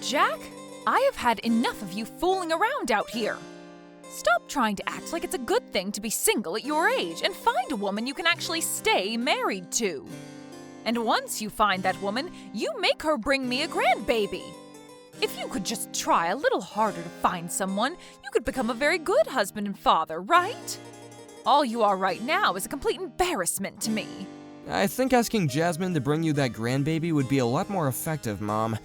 Jack, I have had enough of you fooling around out here. Stop trying to act like it's a good thing to be single at your age and find a woman you can actually stay married to. And once you find that woman, you make her bring me a grandbaby. If you could just try a little harder to find someone, you could become a very good husband and father, right? All you are right now is a complete embarrassment to me. I think asking Jasmine to bring you that grandbaby would be a lot more effective, Mom.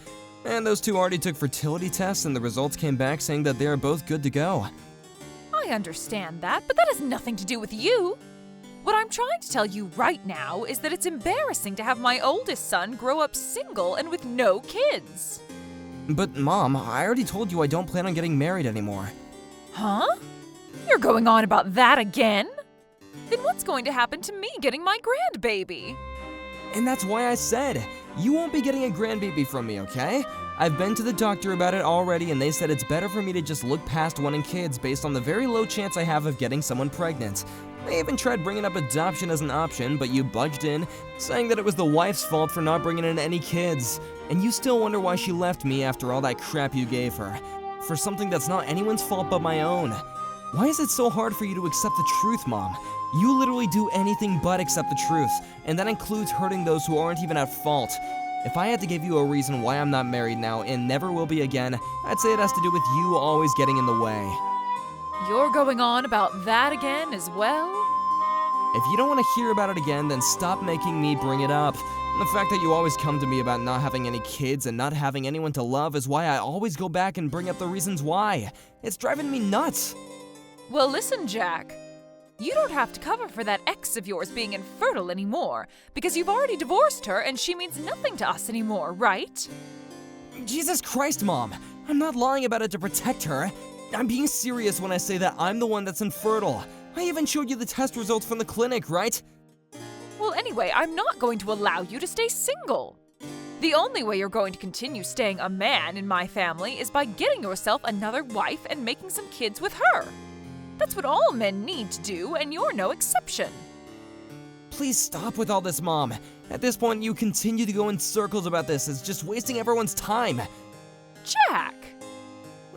And those two already took fertility tests and the results came back saying that they are both good to go. I understand that, but that has nothing to do with you. What I'm trying to tell you right now is that it's embarrassing to have my oldest son grow up single and with no kids. But Mom, I already told you I don't plan on getting married anymore. Huh? You're going on about that again? Then what's going to happen to me getting my grandbaby? And that's why I said, you won't be getting a grandbaby from me, okay? I've been to the doctor about it already and they said it's better for me to just look past wanting kids based on the very low chance I have of getting someone pregnant. They even tried bringing up adoption as an option, but you budged in, saying that it was the wife's fault for not bringing in any kids. And you still wonder why she left me after all that crap you gave her. For something that's not anyone's fault but my own. Why is it so hard for you to accept the truth, Mom? You literally do anything but accept the truth, and that includes hurting those who aren't even at fault. If I had to give you a reason why I'm not married now and never will be again, I'd say it has to do with you always getting in the way. You're going on about that again as well? If you don't want to hear about it again, then stop making me bring it up. The fact that you always come to me about not having any kids and not having anyone to love is why I always go back and bring up the reasons why. It's driving me nuts. Well, listen, Jack. You don't have to cover for that ex of yours being infertile anymore, because you've already divorced her and she means nothing to us anymore, right? Jesus Christ, Mom. I'm not lying about it to protect her. I'm being serious when I say that I'm the one that's infertile. I even showed you the test results from the clinic, right? Well, anyway, I'm not going to allow you to stay single. The only way you're going to continue staying a man in my family is by getting yourself another wife and making some kids with her. That's what all men need to do, and you're no exception. Please stop with all this, Mom. At this point, you continue to go in circles about this. It's just wasting everyone's time. Jack!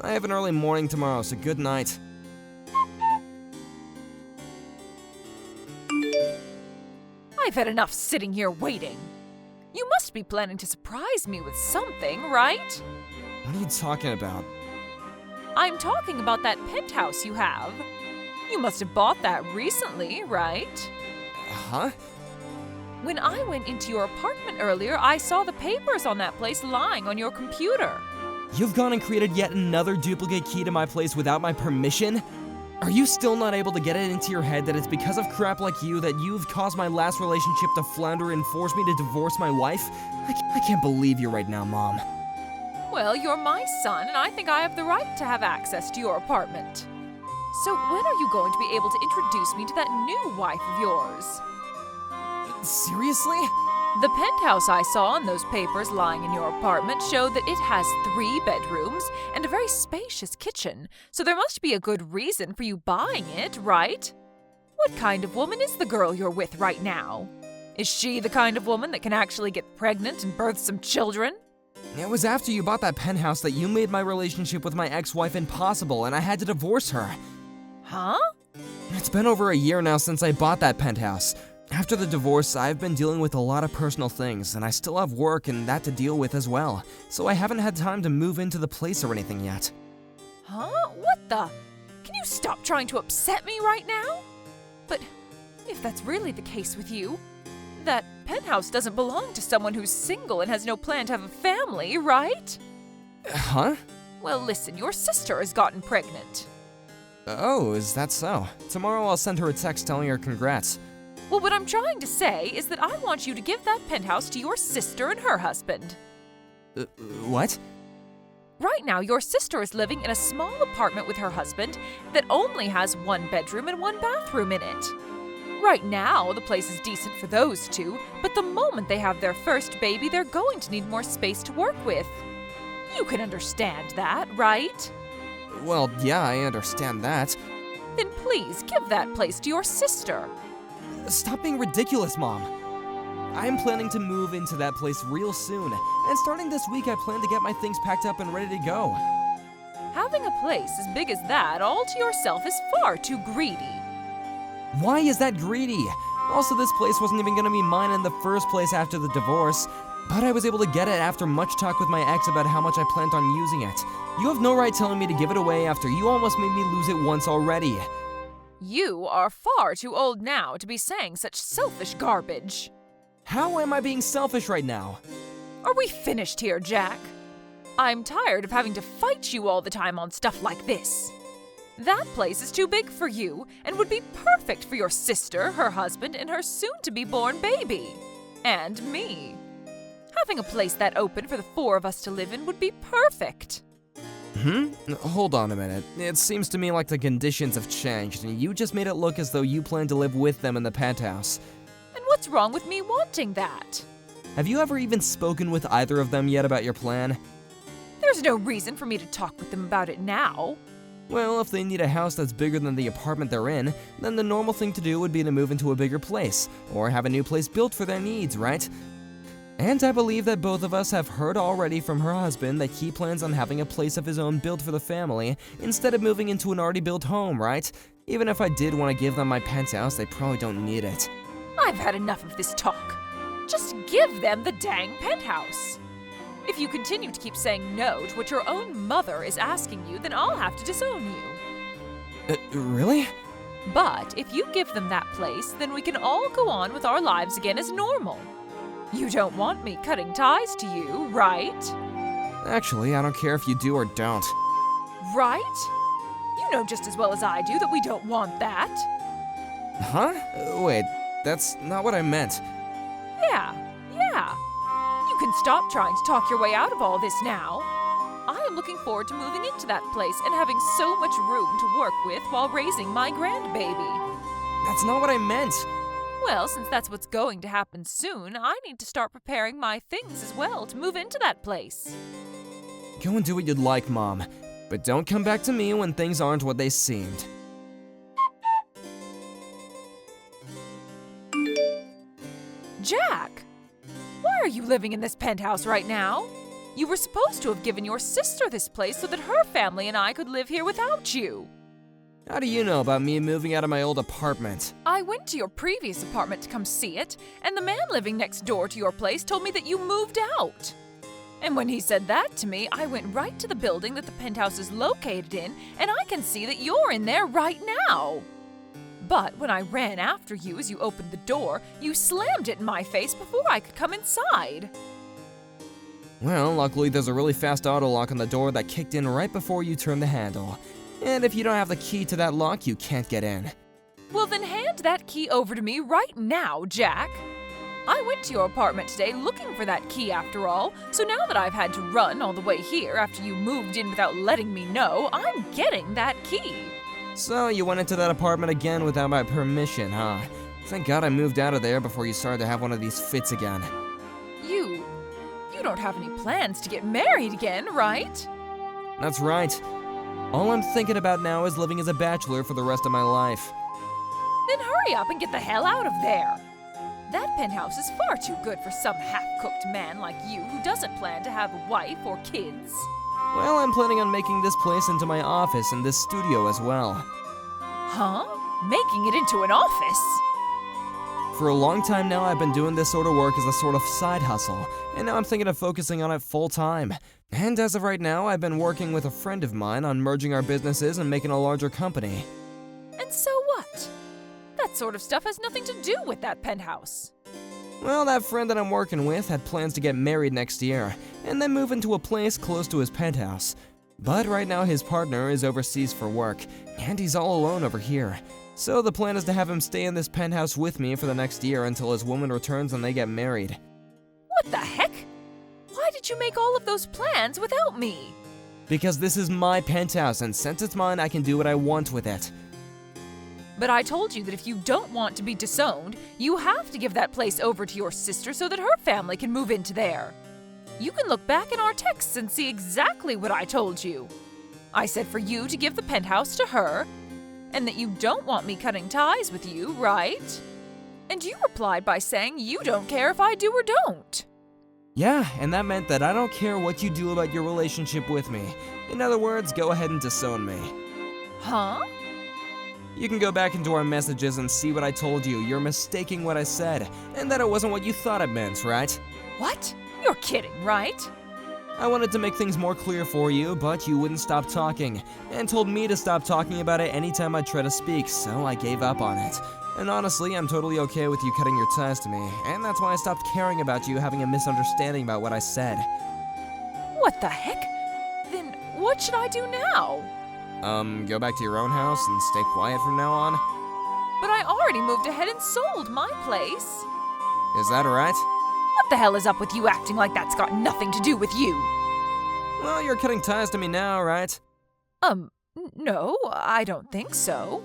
I have an early morning tomorrow, so good night. I've had enough sitting here waiting. You must be planning to surprise me with something, right? What are you talking about? I'm talking about that penthouse you have. You must have bought that recently, right? Huh? When I went into your apartment earlier, I saw the papers on that place lying on your computer. You've gone and created yet another duplicate key to my place without my permission? Are you still not able to get it into your head that it's because of crap like you that you've caused my last relationship to flounder and forced me to divorce my wife? I can't believe you right now, Mom. Well, you're my son, and I think I have the right to have access to your apartment. So when are you going to be able to introduce me to that new wife of yours? Seriously? The penthouse I saw in those papers lying in your apartment showed that it has 3 bedrooms and a very spacious kitchen, so there must be a good reason for you buying it, right? What kind of woman is the girl you're with right now? Is she the kind of woman that can actually get pregnant and birth some children? It was after you bought that penthouse that you made my relationship with my ex-wife impossible and I had to divorce her. Huh? It's been over a year now since I bought that penthouse. After the divorce, I've been dealing with a lot of personal things, and I still have work and that to deal with as well, so I haven't had time to move into the place or anything yet. Huh? What the? Can you stop trying to upset me right now? But if that's really the case with you, that penthouse doesn't belong to someone who's single and has no plan to have a family, right? Huh? Well, listen, your sister has gotten pregnant. Oh, is that so? Tomorrow I'll send her a text telling her congrats. Well, what I'm trying to say is that I want you to give that penthouse to your sister and her husband. What? Right now, your sister is living in a small apartment with her husband that only has 1 bedroom and 1 bathroom in it. Right now, the place is decent for those two, but the moment they have their first baby, they're going to need more space to work with. You can understand that, right? Well, yeah, I understand that. Then please give that place to your sister. Stop being ridiculous, Mom. I'm planning to move into that place real soon, and starting this week I plan to get my things packed up and ready to go. Having a place as big as that all to yourself is far too greedy. Why is that greedy? Also, this place wasn't even gonna be mine in the first place after the divorce, but I was able to get it after much talk with my ex about how much I planned on using it. You have no right telling me to give it away after you almost made me lose it once already. You are far too old now to be saying such selfish garbage. How am I being selfish right now? Are we finished here, Jack? I'm tired of having to fight you all the time on stuff like this. That place is too big for you and would be perfect for your sister, her husband, and her soon-to-be-born baby. And me. Having a place that open for the four of us to live in would be perfect. Hold on a minute. It seems to me like the conditions have changed, and you just made it look as though you plan to live with them in the penthouse. And what's wrong with me wanting that? Have you ever even spoken with either of them yet about your plan? There's no reason for me to talk with them about it now. Well, if they need a house that's bigger than the apartment they're in, then the normal thing to do would be to move into a bigger place, or have a new place built for their needs, right? And I believe that both of us have heard already from her husband that he plans on having a place of his own built for the family, instead of moving into an already built home, right? Even if I did want to give them my penthouse, they probably don't need it. I've had enough of this talk. Just give them the dang penthouse. If you continue to keep saying no to what your own mother is asking you, then I'll have to disown you. Really? But if you give them that place, then we can all go on with our lives again as normal. You don't want me cutting ties to you, right? Actually, I don't care if you do or don't. Right? You know just as well as I do that we don't want that. Huh? Wait, that's not what I meant. Yeah. You can stop trying to talk your way out of all this now. I am looking forward to moving into that place and having so much room to work with while raising my grandbaby. That's not what I meant. Well, since that's what's going to happen soon, I need to start preparing my things as well to move into that place. Go and do what you'd like, Mom. But don't come back to me when things aren't what they seemed. Jack! Why are you living in this penthouse right now? You were supposed to have given your sister this place so that her family and I could live here without you. How do you know about me moving out of my old apartment? I went to your previous apartment to come see it, and the man living next door to your place told me that you moved out. And when he said that to me, I went right to the building that the penthouse is located in, and I can see that you're in there right now. But when I ran after you as you opened the door, you slammed it in my face before I could come inside. Well, luckily there's a really fast auto lock on the door that kicked in right before you turned the handle. And if you don't have the key to that lock, you can't get in. Well, then hand that key over to me right now, Jack. I went to your apartment today looking for that key after all, so now that I've had to run all the way here after you moved in without letting me know, I'm getting that key. So you went into that apartment again without my permission, huh? Thank God I moved out of there before you started to have one of these fits again. You don't have any plans to get married again, right? That's right. All I'm thinking about now is living as a bachelor for the rest of my life. Then hurry up and get the hell out of there. That penthouse is far too good for some half-cooked man like you who doesn't plan to have a wife or kids. Well, I'm planning on making this place into my office and this studio as well. Huh? Making it into an office? For a long time now, I've been doing this sort of work as a sort of side hustle, and now I'm thinking of focusing on it full time. And as of right now, I've been working with a friend of mine on merging our businesses and making a larger company. And so what? That sort of stuff has nothing to do with that penthouse. Well, that friend that I'm working with had plans to get married next year, and then move into a place close to his penthouse. But right now his partner is overseas for work, and he's all alone over here. So the plan is to have him stay in this penthouse with me for the next year until his woman returns and they get married. What the heck? Why did you make all of those plans without me? Because this is my penthouse, and since it's mine, I can do what I want with it. But I told you that if you don't want to be disowned, you have to give that place over to your sister so that her family can move into there. You can look back in our texts and see exactly what I told you. I said for you to give the penthouse to her, and that you don't want me cutting ties with you, right? And you replied by saying you don't care if I do or don't. Yeah, and that meant that I don't care what you do about your relationship with me. In other words, go ahead and disown me. Huh? You can go back into our messages and see what I told you. You're mistaking what I said, and that it wasn't what you thought it meant, right? What? You're kidding, right? I wanted to make things more clear for you, but you wouldn't stop talking, and told me to stop talking about it anytime I try to speak, so I gave up on it. And honestly, I'm totally okay with you cutting your ties to me, and that's why I stopped caring about you having a misunderstanding about what I said. What the heck? Then what should I do now? Go back to your own house and stay quiet from now on? But I already moved ahead and sold my place. Is that right? What the hell is up with you acting like that's got nothing to do with you? Well, you're cutting ties to me now, right? No, I don't think so.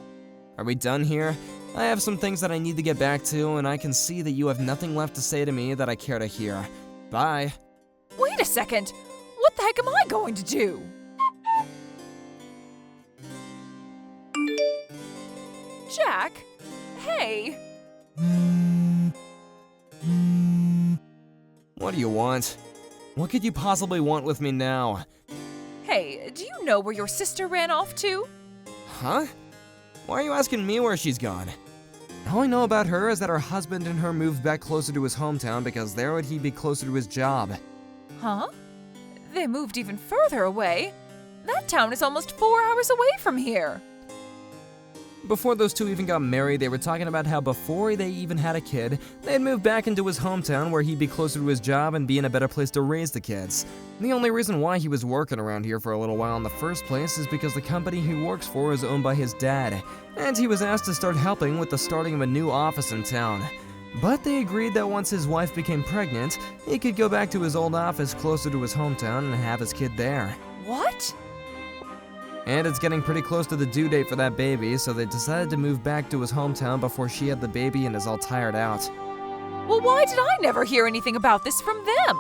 Are we done here? I have some things that I need to get back to, and I can see that you have nothing left to say to me that I care to hear. Bye. Wait a second. What the heck am I going to do? Jack? Hey. What do you want? What could you possibly want with me now? Hey, do you know where your sister ran off to? Huh? Why are you asking me where she's gone? All I know about her is that her husband and her moved back closer to his hometown because there would he be closer to his job. Huh? They moved even further away? That town is almost 4 hours away from here. Before those two even got married, they were talking about how before they even had a kid, they had moved back into his hometown where he'd be closer to his job and be in a better place to raise the kids. The only reason why he was working around here for a little while in the first place is because the company he works for is owned by his dad, and he was asked to start helping with the starting of a new office in town. But they agreed that once his wife became pregnant, he could go back to his old office closer to his hometown and have his kid there. What? And it's getting pretty close to the due date for that baby, so they decided to move back to his hometown before she had the baby and is all tired out. Well, why did I never hear anything about this from them?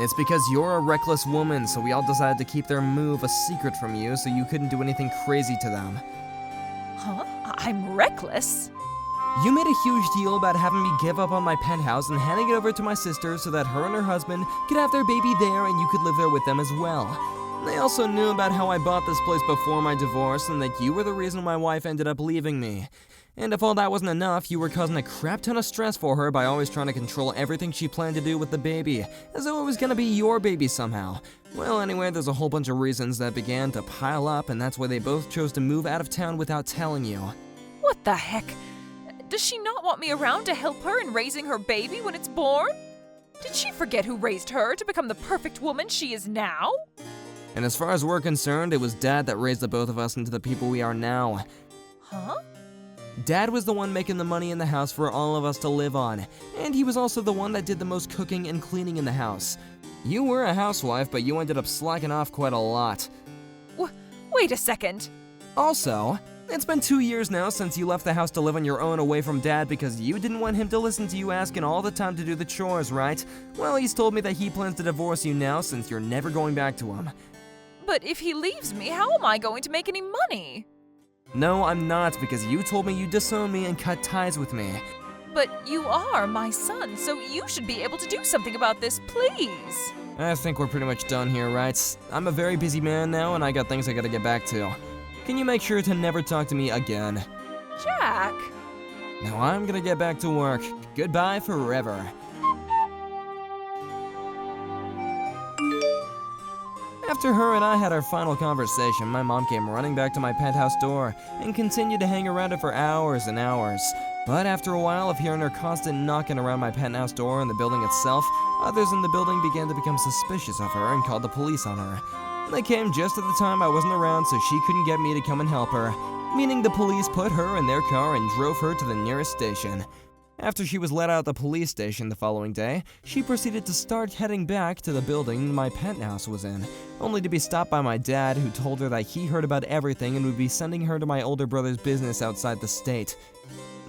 It's because you're a reckless woman, so we all decided to keep their move a secret from you so you couldn't do anything crazy to them. Huh? I'm reckless? You made a huge deal about having me give up on my penthouse and handing it over to my sister so that her and her husband could have their baby there and you could live there with them as well. They also knew about how I bought this place before my divorce and that you were the reason my wife ended up leaving me. And if all that wasn't enough, you were causing a crap ton of stress for her by always trying to control everything she planned to do with the baby, as though it was gonna be your baby somehow. Well, anyway, there's a whole bunch of reasons that began to pile up, and that's why they both chose to move out of town without telling you. What the heck? Does she not want me around to help her in raising her baby when it's born? Did she forget who raised her to become the perfect woman she is now? And as far as we're concerned, it was Dad that raised the both of us into the people we are now. Huh? Dad was the one making the money in the house for all of us to live on, and he was also the one that did the most cooking and cleaning in the house. You were a housewife, but you ended up slacking off quite a lot. Wait a second. Also, it's been 2 years now since you left the house to live on your own away from Dad because you didn't want him to listen to you asking all the time to do the chores, right? Well, he's told me that he plans to divorce you now since you're never going back to him. But if he leaves me, how am I going to make any money? No, I'm not, because you told me you'd disown me and cut ties with me. But you are my son, so you should be able to do something about this, please. I think we're pretty much done here, right? I'm a very busy man now, and I got things I gotta get back to. Can you make sure to never talk to me again? Jack. Now I'm gonna get back to work. Goodbye forever. After her and I had our final conversation, my mom came running back to my penthouse door and continued to hang around it for hours and hours. But after a while of hearing her constant knocking around my penthouse door and the building itself, others in the building began to become suspicious of her and called the police on her. They came just at the time I wasn't around, so she couldn't get me to come and help her, meaning the police put her in their car and drove her to the nearest station. After she was let out of the police station the following day, she proceeded to start heading back to the building my penthouse was in, only to be stopped by my dad, who told her that he heard about everything and would be sending her to my older brother's business outside the state.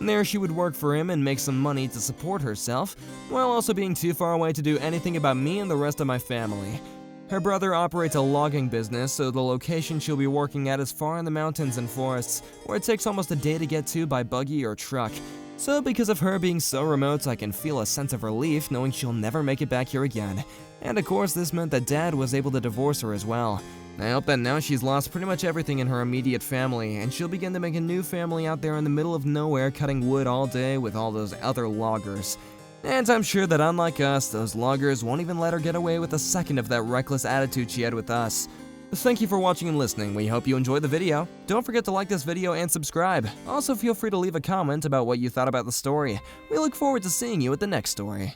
There she would work for him and make some money to support herself, while also being too far away to do anything about me and the rest of my family. Her brother operates a logging business, so the location she'll be working at is far in the mountains and forests, where it takes almost a day to get to by buggy or truck. So because of her being so remote, I can feel a sense of relief knowing she'll never make it back here again. And of course, this meant that Dad was able to divorce her as well. I hope that now she's lost pretty much everything in her immediate family, and she'll begin to make a new family out there in the middle of nowhere cutting wood all day with all those other loggers. And I'm sure that unlike us, those loggers won't even let her get away with a second of that reckless attitude she had with us. Thank you for watching and listening. We hope you enjoyed the video. Don't forget to like this video and subscribe. Also, feel free to leave a comment about what you thought about the story. We look forward to seeing you at the next story.